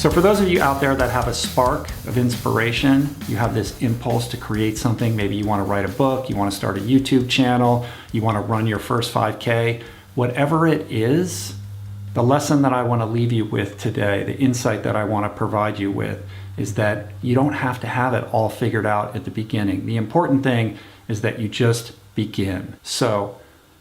So for those of you out there that have a spark of inspiration, you have this impulse to create something, maybe you want to write a book, you want to start a YouTube channel, you want to run your first 5K, whatever it is, the lesson that I want to leave you with today, the insight that I want to provide you with, is that you don't have to have it all figured out at the beginning. The important thing is that you just begin. So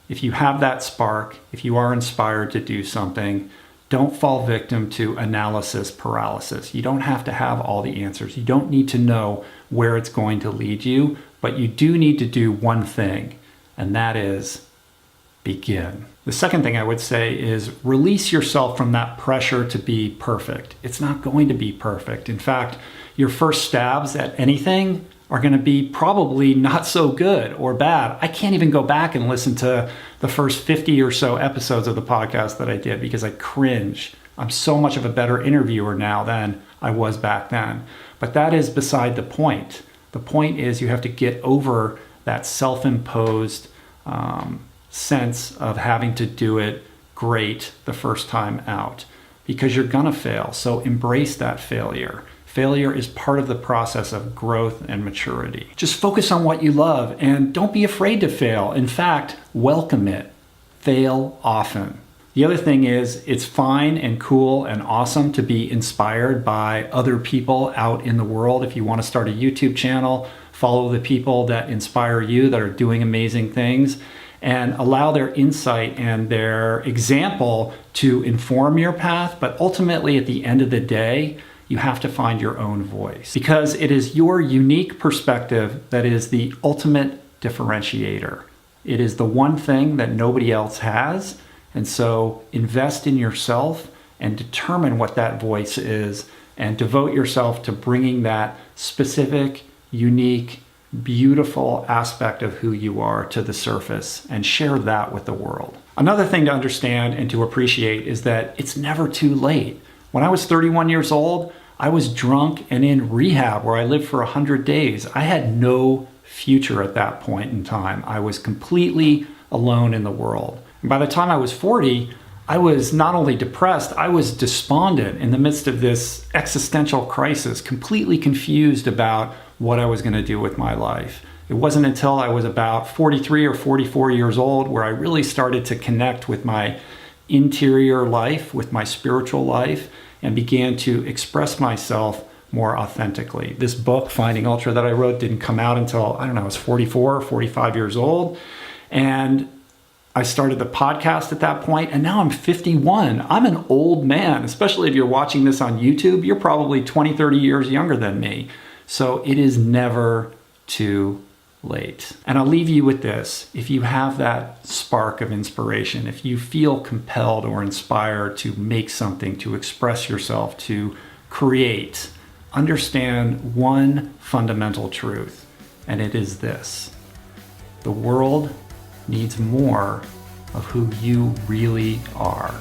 if you have that spark, if you are inspired to do something, don't fall victim to analysis paralysis. You don't have to have all the answers. You don't need to know where it's going to lead you, but you do need to do one thing, and that is begin. The second thing I would say is release yourself from that pressure to be perfect. It's not going to be perfect. In fact, your first stabs at anything are going to be probably not so good or bad. I can't even go back and listen to the first 50 or so episodes of the podcast that I did because I cringe. I'm so much of a better interviewer now than I was back then. But that is beside the point. The point is you have to get over that self-imposed sense of having to do it great the first time out, because you're gonna fail. So embrace that failure. Failure is part of the process of growth and maturity. Just focus on what you love and don't be afraid to fail. In fact, welcome it. Fail often. The other thing is it's fine and cool and awesome to be inspired by other people out in the world. If you want to start a YouTube channel, follow the people that inspire you, that are doing amazing things, and allow their insight and their example to inform your path. But ultimately, at the end of the day, you have to find your own voice, because it is your unique perspective that is the ultimate differentiator. It is the one thing that nobody else has. And so invest in yourself and determine what that voice is and devote yourself to bringing that specific, unique, beautiful aspect of who you are to the surface and share that with the world. Another thing to understand and to appreciate is that it's never too late. When I was 31 years old, I was drunk and in rehab where I lived for 100 days. I had no future at that point in time. I was completely alone in the world. And by the time I was 40, I was not only depressed, I was despondent in the midst of this existential crisis, completely confused about what I was going to do with my life. It wasn't until I was about 43 or 44 years old where I really started to connect with my interior life, with my spiritual life, and began to express myself more authentically. This book, Finding Ultra, that I wrote didn't come out until, I was 44 or 45 years old. And I started the podcast at that point, and now I'm 51. I'm an old man, especially if you're watching this on YouTube. You're probably 20, 30 years younger than me. So it is never too late. And I'll leave you with this. If you have that spark of inspiration, if you feel compelled or inspired to make something, to express yourself, to create, understand one fundamental truth, and it is this: the world needs more of who you really are.